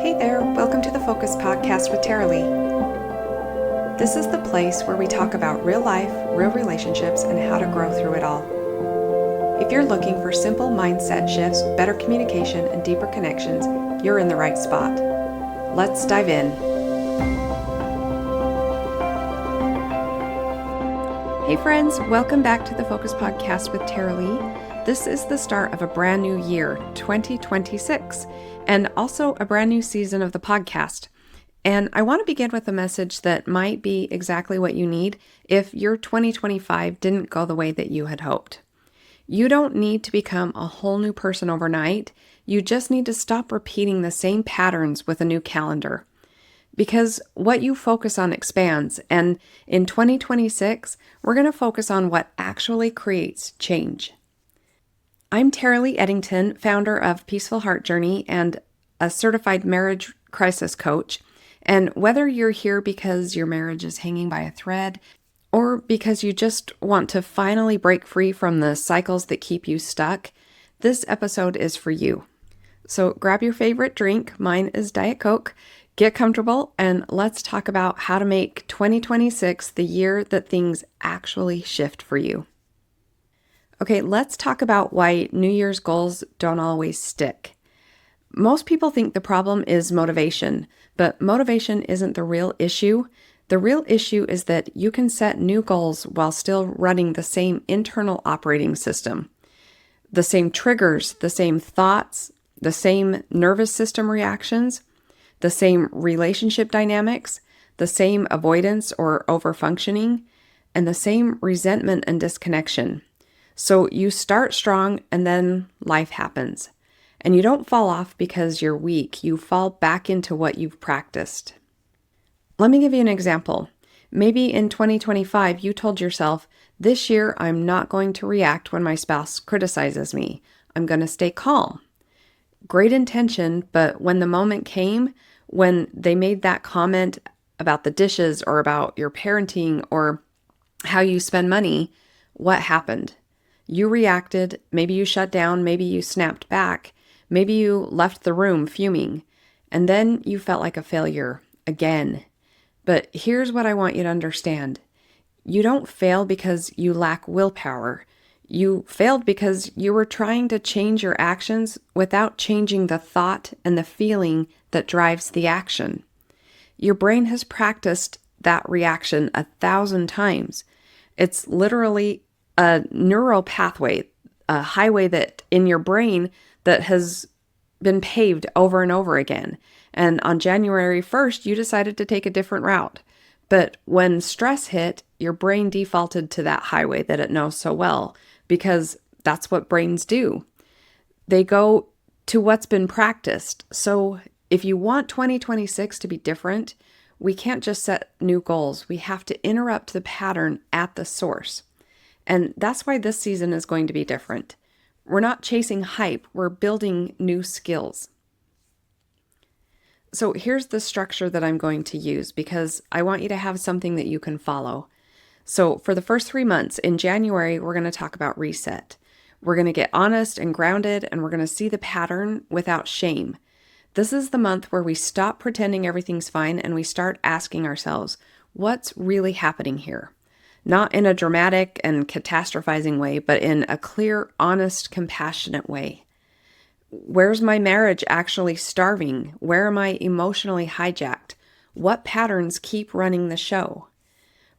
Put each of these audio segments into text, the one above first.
Hey there, welcome to the Focus Podcast with Taralee. This is the place where we talk about real life, real relationships, and how to grow through it all. If you're looking for simple mindset shifts, better communication, and deeper connections, you're in the right spot. Let's dive in. Hey friends, welcome back to the Focus Podcast with Taralee. This is the start of a brand new year, 2026, and also a brand new season of the podcast. And I want to begin with a message that might be exactly what you need if your 2025 didn't go the way that you had hoped. You don't need to become a whole new person overnight. You just need to stop repeating the same patterns with a new calendar. Because what you focus on expands, and in 2026, we're going to focus on what actually creates change. I'm Taralee Eddington, founder of Peaceful Heart Journey and a certified marriage crisis coach. And whether you're here because your marriage is hanging by a thread, or because you just want to finally break free from the cycles that keep you stuck, this episode is for you. So grab your favorite drink, mine is Diet Coke, get comfortable, and let's talk about how to make 2026 the year that things actually shift for you. Okay, let's talk about why New Year's goals don't always stick. Most people think the problem is motivation, but motivation isn't the real issue. The real issue is that you can set new goals while still running the same internal operating system. The same triggers, the same thoughts, the same nervous system reactions, the same relationship dynamics, the same avoidance or overfunctioning, and the same resentment and disconnection. So you start strong and then life happens. And you don't fall off because you're weak. You fall back into what you've practiced. Let me give you an example. Maybe in 2025, you told yourself, this year I'm not going to react when my spouse criticizes me. I'm going to stay calm. Great intention, but when the moment came, when they made that comment about the dishes or about your parenting or how you spend money, what happened? You reacted, maybe you shut down, maybe you snapped back, maybe you left the room fuming, and then you felt like a failure again. But here's what I want you to understand. You don't fail because you lack willpower. You failed because you were trying to change your actions without changing the thought and the feeling that drives the action. Your brain has practiced that reaction 1,000 times. It's literally a neural pathway, a highway that in your brain that has been paved over and over again. And on January 1st, you decided to take a different route. But when stress hit, your brain defaulted to that highway that it knows so well, because that's what brains do. They go to what's been practiced. So if you want 2026 to be different, we can't just set new goals. We have to interrupt the pattern at the source. And that's why this season is going to be different. We're not chasing hype, we're building new skills. So here's the structure that I'm going to use because I want you to have something that you can follow. So for the first 3 months, in January, we're going to talk about reset. We're going to get honest and grounded, and we're going to see the pattern without shame. This is the month where we stop pretending everything's fine and we start asking ourselves, what's really happening here? Not in a dramatic and catastrophizing way, but in a clear, honest, compassionate way. Where's my marriage actually starving? Where am I emotionally hijacked? What patterns keep running the show?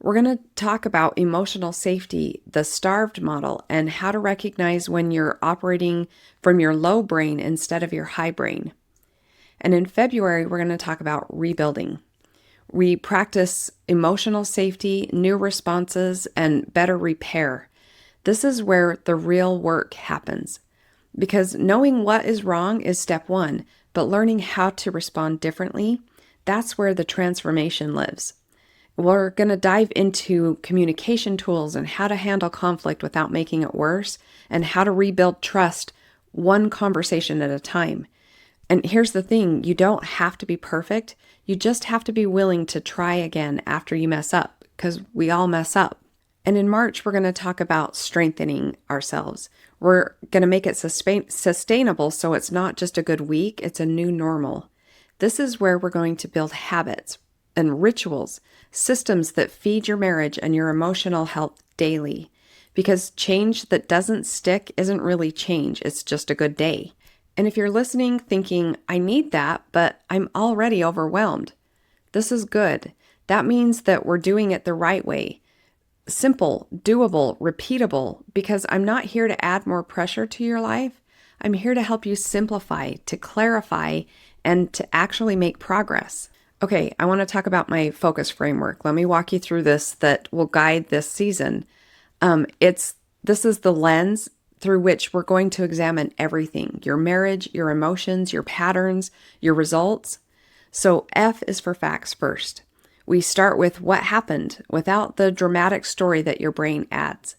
We're going to talk about emotional safety, the starved model, and how to recognize when you're operating from your low brain instead of your high brain. And in February, we're going to talk about rebuilding. We practice emotional safety, new responses, and better repair. This is where the real work happens. Because knowing what is wrong is step one, but learning how to respond differently, that's where the transformation lives. We're going to dive into communication tools and how to handle conflict without making it worse, and how to rebuild trust one conversation at a time. And here's the thing, you don't have to be perfect. You just have to be willing to try again after you mess up, because we all mess up. And in March, we're going to talk about strengthening ourselves. We're going to make it sustainable so it's not just a good week, it's a new normal. This is where we're going to build habits and rituals, systems that feed your marriage and your emotional health daily. Because change that doesn't stick isn't really change, it's just a good day. And if you're listening thinking, I need that, but I'm already overwhelmed, this is good. That means that we're doing it the right way. Simple, doable, repeatable, because I'm not here to add more pressure to your life. I'm here to help you simplify, to clarify, and to actually make progress. Okay, I want to talk about my focus framework. Let me walk you through this that will guide this season. This is the lens through which we're going to examine everything: your marriage, your emotions, your patterns, your results. So F is for facts first. We start with what happened without the dramatic story that your brain adds.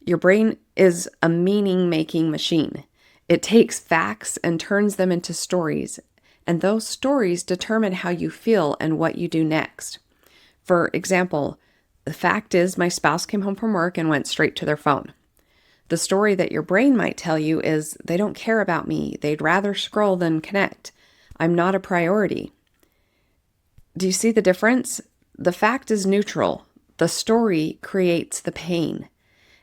Your brain is a meaning-making machine. It takes facts and turns them into stories, and those stories determine how you feel and what you do next. For example, the fact is my spouse came home from work and went straight to their phone. The story that your brain might tell you is they don't care about me. They'd rather scroll than connect. I'm not a priority. Do you see the difference? The fact is neutral. The story creates the pain.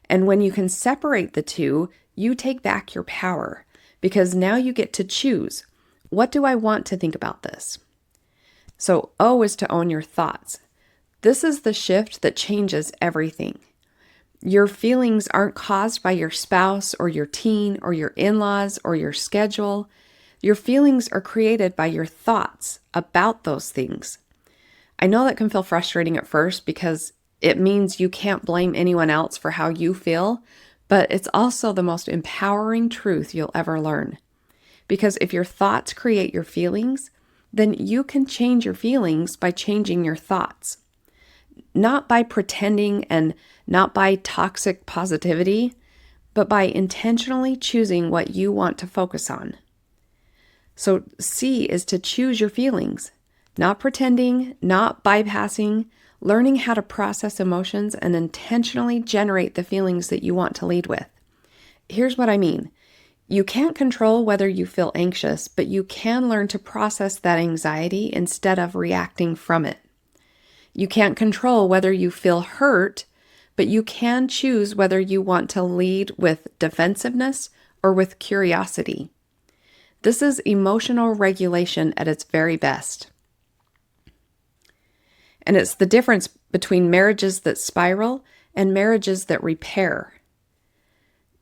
And when you can separate the two, you take back your power, because now you get to choose. What do I want to think about this? So O is to own your thoughts. This is the shift that changes everything. Your feelings aren't caused by your spouse or your teen or your in-laws or your schedule. Your feelings are created by your thoughts about those things. I know that can feel frustrating at first because it means you can't blame anyone else for how you feel, but it's also the most empowering truth you'll ever learn. Because if your thoughts create your feelings, then you can change your feelings by changing your thoughts. Not by pretending and not by toxic positivity, but by intentionally choosing what you want to focus on. So C is to choose your feelings, not pretending, not bypassing, learning how to process emotions and intentionally generate the feelings that you want to lead with. Here's what I mean. You can't control whether you feel anxious, but you can learn to process that anxiety instead of reacting from it. You can't control whether you feel hurt, but you can choose whether you want to lead with defensiveness or with curiosity. This is emotional regulation at its very best. And it's the difference between marriages that spiral and marriages that repair.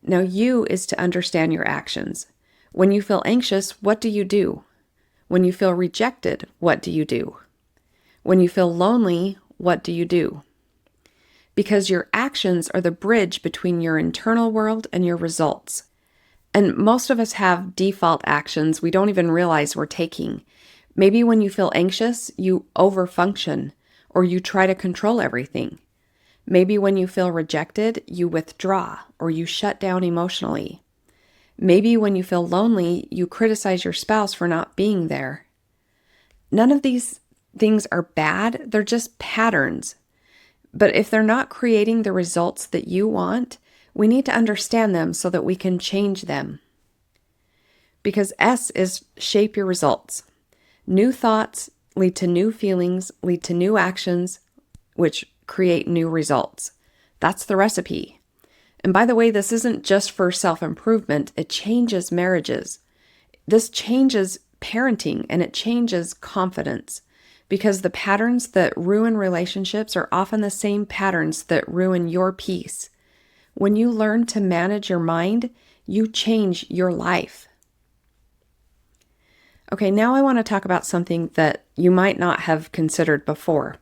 Now, U is to understand your actions. When you feel anxious, what do you do? When you feel rejected, what do you do? When you feel lonely, what do you do? Because your actions are the bridge between your internal world and your results. And most of us have default actions we don't even realize we're taking. Maybe when you feel anxious, you overfunction or you try to control everything. Maybe when you feel rejected, you withdraw or you shut down emotionally. Maybe when you feel lonely, you criticize your spouse for not being there. None of these things are bad, they're just patterns. But if they're not creating the results that you want, we need to understand them so that we can change them. Because S is shape your results. New thoughts lead to new feelings, lead to new actions, which create new results. That's the recipe. And by the way, this isn't just for self-improvement, it changes marriages. This changes parenting and it changes confidence. Because the patterns that ruin relationships are often the same patterns that ruin your peace. When you learn to manage your mind, you change your life. Okay, now I want to talk about something that you might not have considered before.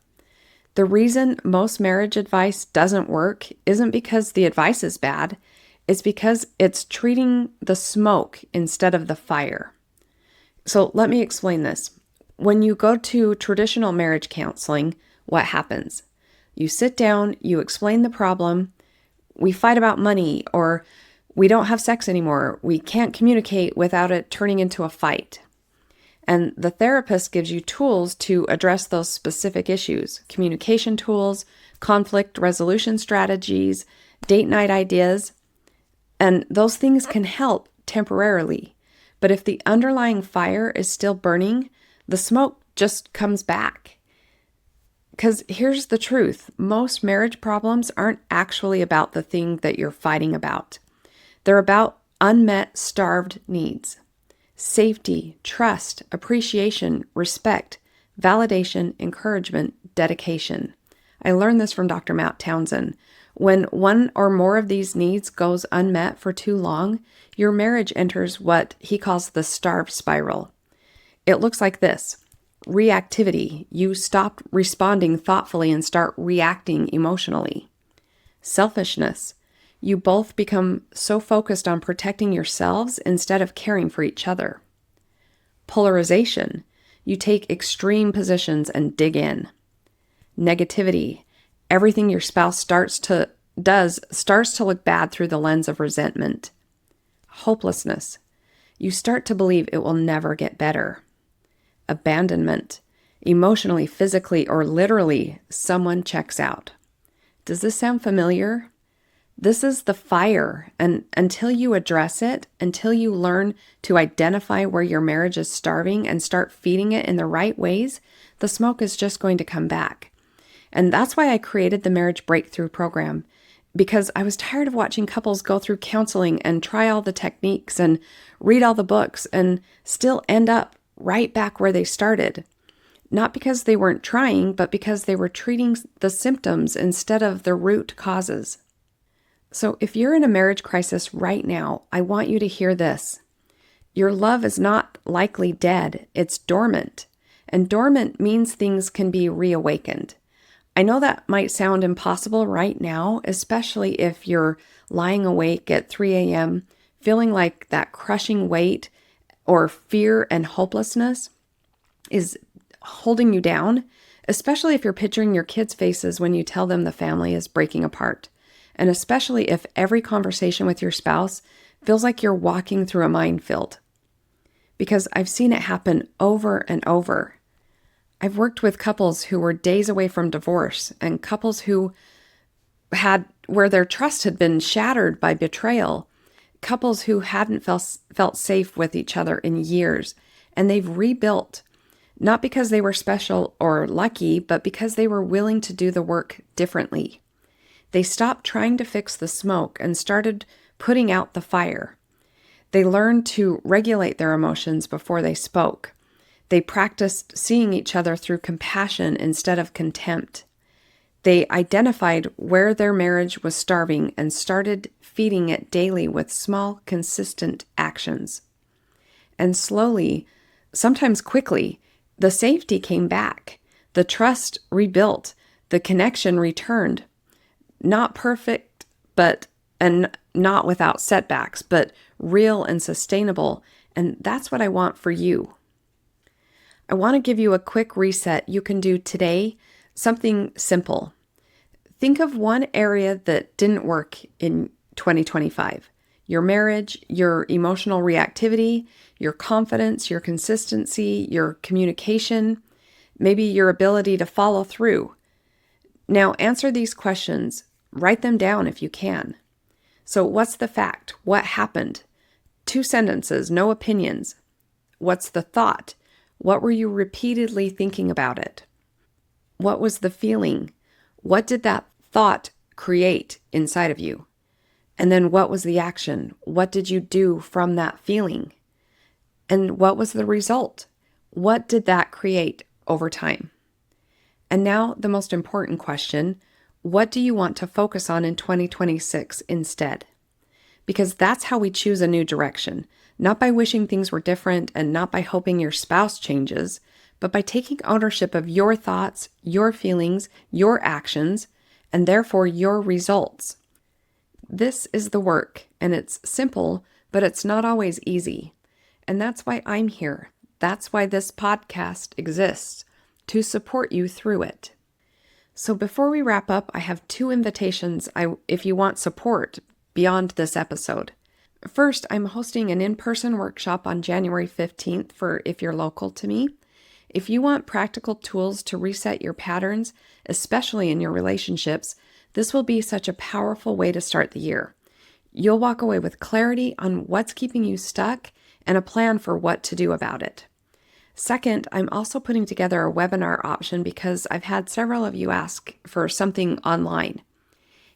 The reason most marriage advice doesn't work isn't because the advice is bad, it's because it's treating the smoke instead of the fire. So let me explain this. When you go to traditional marriage counseling, what happens? You sit down, you explain the problem, we fight about money, or we don't have sex anymore, we can't communicate without it turning into a fight. And the therapist gives you tools to address those specific issues, communication tools, conflict resolution strategies, date night ideas, and those things can help temporarily. But if the underlying fire is still burning, the smoke just comes back. Because here's the truth. Most marriage problems aren't actually about the thing that you're fighting about. They're about unmet, starved needs. Safety, trust, appreciation, respect, validation, encouragement, dedication. I learned this from Dr. Matt Townsend. When one or more of these needs goes unmet for too long, your marriage enters what he calls the starve spiral. It looks like this. Reactivity. You stop responding thoughtfully and start reacting emotionally. Selfishness. You both become so focused on protecting yourselves instead of caring for each other. Polarization. You take extreme positions and dig in. Negativity. Everything your spouse starts to look bad through the lens of resentment. Hopelessness. You start to believe it will never get better. Abandonment. Emotionally, physically, or literally, someone checks out. Does this sound familiar? This is the fire, and until you address it, until you learn to identify where your marriage is starving and start feeding it in the right ways, the smoke is just going to come back. And that's why I created the Marriage Breakthrough Program, because I was tired of watching couples go through counseling and try all the techniques and read all the books and still end up right back where they started. Not because they weren't trying, but because they were treating the symptoms instead of the root causes. So if you're in a marriage crisis right now, I want you to hear this. Your love is not likely dead, it's dormant. And dormant means things can be reawakened. I know that might sound impossible right now, especially if you're lying awake at 3 a.m., feeling like that crushing weight or fear and hopelessness is holding you down, especially if you're picturing your kids' faces when you tell them the family is breaking apart. And especially if every conversation with your spouse feels like you're walking through a minefield. Because I've seen it happen over and over. I've worked with couples who were days away from divorce and couples who where their trust had been shattered by betrayal, couples who hadn't felt safe with each other in years, and they've rebuilt, not because they were special or lucky, but because they were willing to do the work differently. They stopped trying to fix the smoke and started putting out the fire. They learned to regulate their emotions before they spoke. They practiced seeing each other through compassion instead of contempt. They identified where their marriage was starving and started feeding it daily with small, consistent actions. And slowly, sometimes quickly, the safety came back. The trust rebuilt. The connection returned. Not perfect, and not without setbacks, but real and sustainable. And that's what I want for you. I want to give you a quick reset you can do today, something simple. Think of one area that didn't work in 2025. Your marriage, your emotional reactivity, your confidence, your consistency, your communication, maybe your ability to follow through. Now answer these questions. Write them down if you can. So what's the fact? What happened? 2 sentences, no opinions. What's the thought? What were you repeatedly thinking about it? What was the feeling? What did that thought create inside of you? And then what was the action? What did you do from that feeling? And what was the result? What did that create over time? And now the most important question, what do you want to focus on in 2026 instead? Because that's how we choose a new direction. Not by wishing things were different and not by hoping your spouse changes, but by taking ownership of your thoughts, your feelings, your actions, and therefore your results. This is the work, and it's simple, but it's not always easy. And that's why I'm here. That's why this podcast exists, to support you through it. So before we wrap up, I have 2 invitations if you want support beyond this episode. First, I'm hosting an in-person workshop on January 15th for if you're local to me. If you want practical tools to reset your patterns, especially in your relationships, this will be such a powerful way to start the year. You'll walk away with clarity on what's keeping you stuck and a plan for what to do about it. Second, I'm also putting together a webinar option because I've had several of you ask for something online.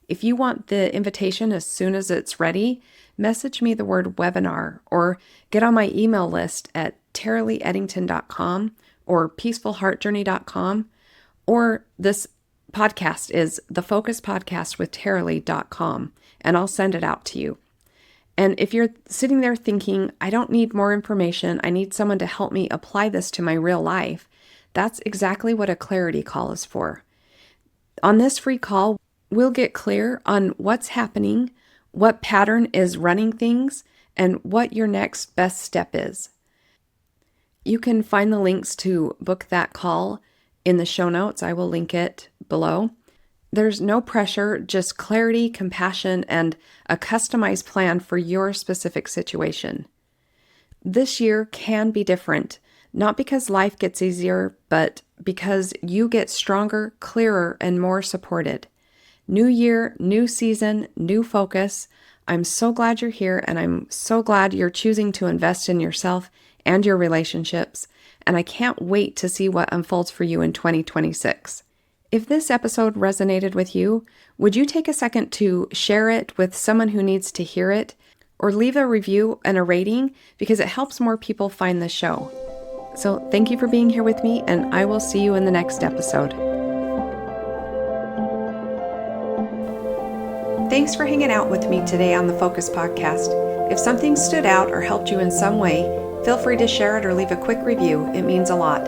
If you want the invitation as soon as it's ready, message me the word webinar or get on my email list at taraleeeddington.com or peacefulheartjourney.com, or this podcast is the Focus Podcast with Taralee.com, and I'll send it out to you. And if you're sitting there thinking, I don't need more information, I need someone to help me apply this to my real life, that's exactly what a clarity call is for. On this free call, we'll get clear on what's happening, what pattern is running things, and what your next best step is. You can find the links to book that call in the show notes. I will link it below. There's no pressure, just clarity, compassion, and a customized plan for your specific situation. This year can be different, not because life gets easier, but because you get stronger, clearer, and more supported. New year, new season, new focus. I'm so glad you're here, and I'm so glad you're choosing to invest in yourself and your relationships, and I can't wait to see what unfolds for you in 2026. If this episode resonated with you, would you take a second to share it with someone who needs to hear it, or leave a review and a rating because it helps more people find the show? So thank you for being here with me, and I will see you in the next episode. Thanks for hanging out with me today on the Focus Podcast. If something stood out or helped you in some way, feel free to share it or leave a quick review. It means a lot.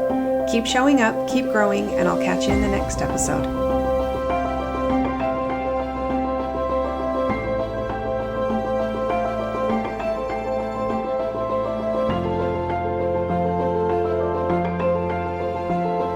Keep showing up, keep growing, and I'll catch you in the next episode.